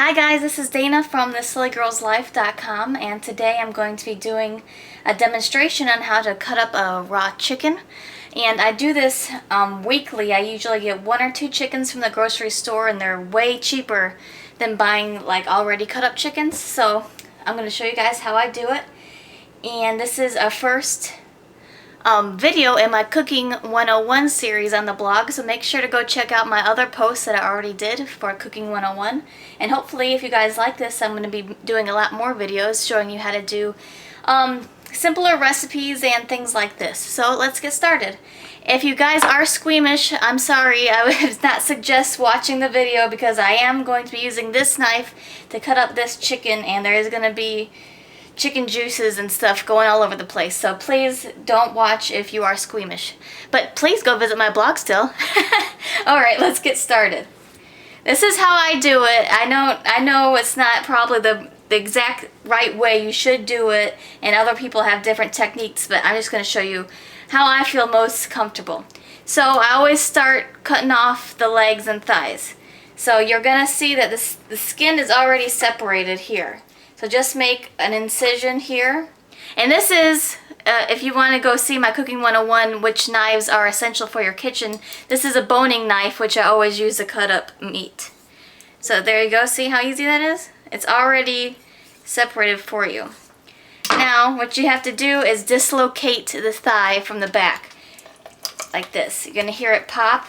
Hi guys, this is Dana from thesillygirlslife.com, and today I'm going to be doing a demonstration on how to cut up a raw chicken. And I do this weekly. I usually get 1 or 2 chickens from the grocery store, and they're way cheaper than buying like already cut up chickens. So I'm going to show you guys how I do it. And this is a first video in my Cooking 101 series on the blog, so make sure to go check out my other posts that I already did for Cooking 101. And hopefully, if you guys like this, I'm going to be doing a lot more videos showing you how to do simpler recipes and things like this. So let's get started. If you guys are squeamish, I'm sorry, I would not suggest watching the video because I am going to be using this knife to cut up this chicken, and there is going to be chicken juices and stuff going all over the place. So please don't watch if you are squeamish. But please go visit my blog still. Alright, let's get started. This is how I do it. I know it's not probably the exact right way you should do it, and other people have different techniques, but I'm just going to show you how I feel most comfortable. So I always start cutting off the legs and thighs. So you're going to see that the skin is already separated here. So just make an incision here. And this is, if you want to go see my Cooking 101, which knives are essential for your kitchen, this is a boning knife, which I always use to cut up meat. So there you go. See how easy that is? It's already separated for you. Now, what you have to do is dislocate the thigh from the back, like this. You're going to hear it pop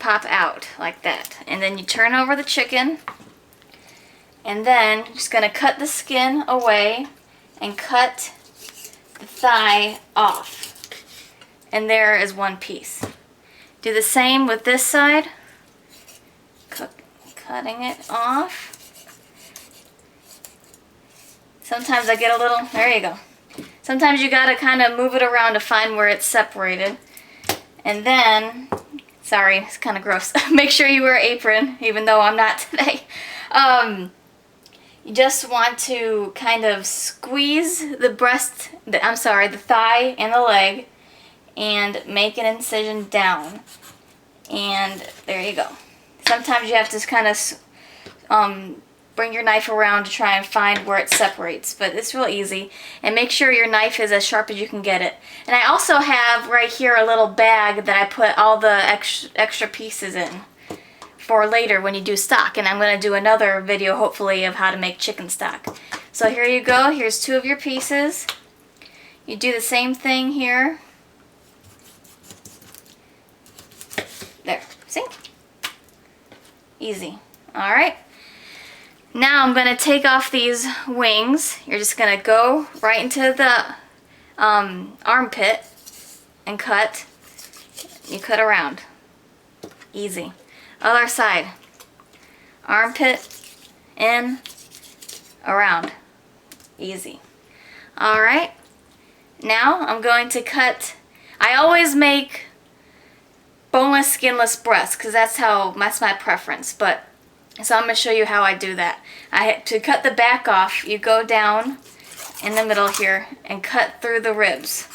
out, like that. And then you turn over the chicken. And then you're just going to cut the skin away and cut the thigh off. And there is one piece. Do the same with this side. Cutting it off. Sometimes I get a little, there you go. Sometimes you got to kind of move it around to find where it's separated. And then, sorry, it's kind of gross. Make sure you wear an apron, even though I'm not today. You just want to kind of squeeze the the thigh and the leg, and make an incision down. And there you go. Sometimes you have to kind of bring your knife around to try and find where it separates, but it's real easy. And make sure your knife is as sharp as you can get it. And I also have right here a little bag that I put all the extra pieces in for later when you do stock, and I'm going to do another video hopefully of how to make chicken stock. So here you go. Here's 2 of your pieces. You do the same thing here. There. See? Easy. Alright. Now I'm going to take off these wings. You're just going to go right into the armpit and cut. You cut around. Easy. Other side. Armpit, in, around. Easy. Alright. Now I'm going to cut. I always make boneless, skinless breasts because that's my preference. But so I'm going to show you how I do that. To cut the back off, you go down in the middle here and cut through the ribs.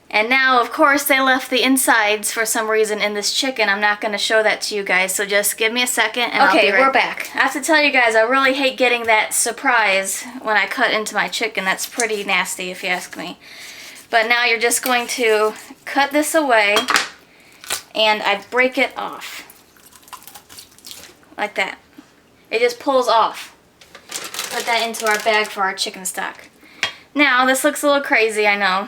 And now, of course, they left the insides for some reason in this chicken. I'm not going to show that to you guys, so just give me a second and I'll be right back. Okay, we're back. I have to tell you guys, I really hate getting that surprise when I cut into my chicken. That's pretty nasty if you ask me. But now you're just going to cut this away, and I break it off. Like that. It just pulls off. Put that into our bag for our chicken stock. Now, this looks a little crazy, I know.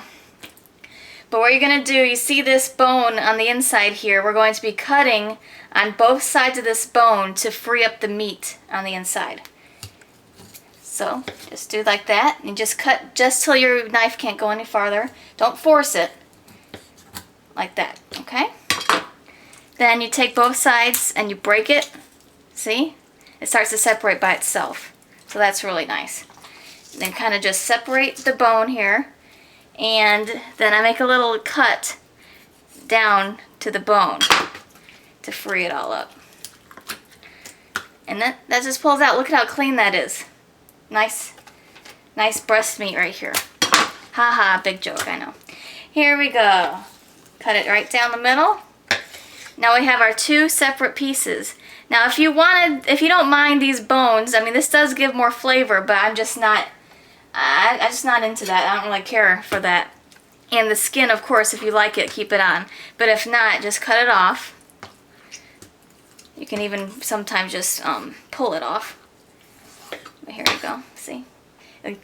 But what you're going to do, you see this bone on the inside here, we're going to be cutting on both sides of this bone to free up the meat on the inside. So, just do like that, and just cut just till your knife can't go any farther. Don't force it. Like that, okay? Then you take both sides and you break it. See? It starts to separate by itself. So that's really nice. And then kind of just separate the bone here. And then I make a little cut down to the bone to free it all up. And that just pulls out. Look at how clean that is. Nice breast meat right here. Haha, big joke, I know. Here we go. Cut it right down the middle. Now we have our 2 separate pieces. Now if you don't mind these bones, I mean this does give more flavor, but I'm just not, I'm just not into that. I don't really care for that. And the skin, of course, if you like it, keep it on. But if not, just cut it off. You can even sometimes just pull it off. But here you go, see?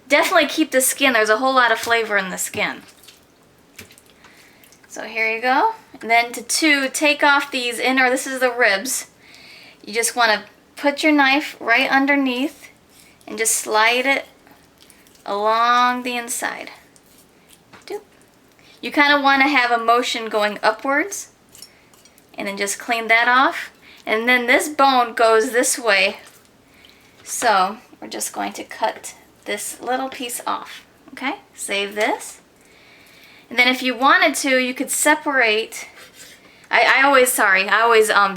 Definitely keep the skin. There's a whole lot of flavor in the skin. So here you go. And then to take off these inner, this is the ribs. You just want to put your knife right underneath and just slide it along the inside. Doop. You kind of want to have a motion going upwards, and then just clean that off. And then this bone goes this way, so we're just going to cut this little piece off. Okay, save this. And then if you wanted to, you could separate. I always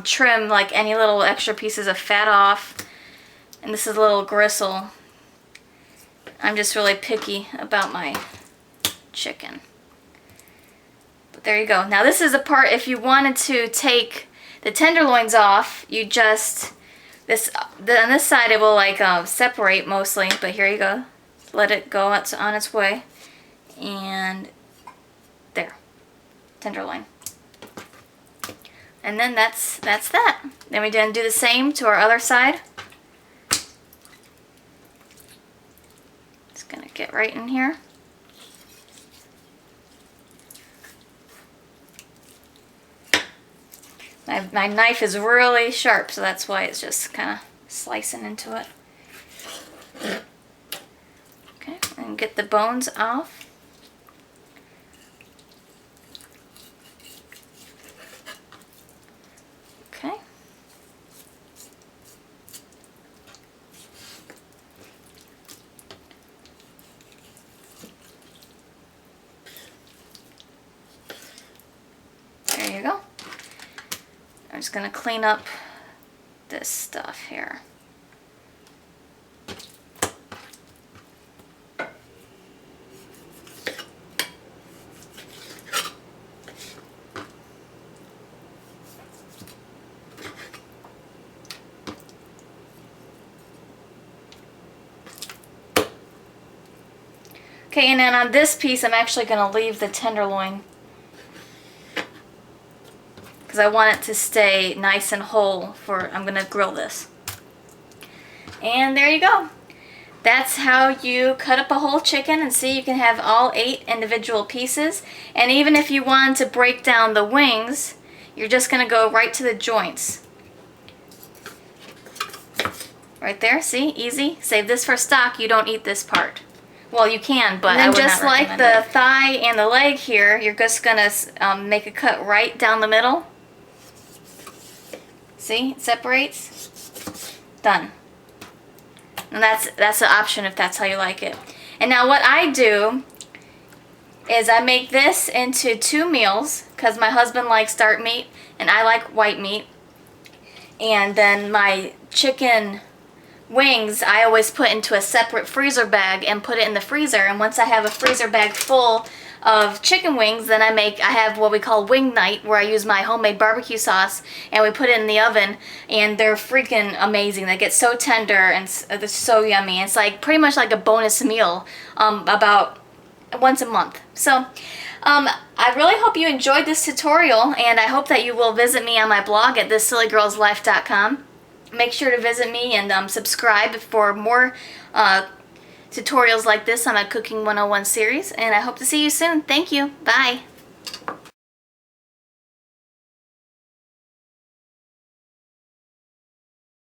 trim like any little extra pieces of fat off. And this is a little gristle. I'm just really picky about my chicken. But there you go. Now this is a part, if you wanted to take the tenderloins off, you just, on this side it will like separate mostly, but here you go. Let it go on its way. And there, tenderloin. And then that's that. Then we're going to do the same to our other side. Just going to get right in here. My knife is really sharp, so that's why it's just kind of slicing into it. Okay, and get the bones off. Okay. There you go. I'm just going to clean up this stuff here. Okay, and then on this piece I'm actually going to leave the tenderloin, because I want it to stay nice and whole for, I'm going to grill this. And there you go. That's how you cut up a whole chicken, and see, you can have all 8 individual pieces. And even if you want to break down the wings, you're just going to go right to the joints. Right there, see? Easy. Save this for stock. You don't eat this part. Well, you can, but I would not recommend it. And just like the thigh and the leg here, you're just going to make a cut right down the middle. See, it separates. Done. And that's an option if that's how you like it. And now what I do is I make this into 2 meals, because my husband likes dark meat and I like white meat. And then my chicken wings I always put into a separate freezer bag and put it in the freezer. And once I have a freezer bag full of chicken wings, then I have what we call wing night, where I use my homemade barbecue sauce and we put it in the oven, and they're freaking amazing. They get so tender and they're so yummy. It's like pretty much like a bonus meal about once a month. So I really hope you enjoyed this tutorial, and I hope that you will visit me on my blog at thissillygirlslife.com. Make sure to visit me and subscribe for more tutorials like this on my Cooking 101 series, and I hope to see you soon. Thank you. Bye.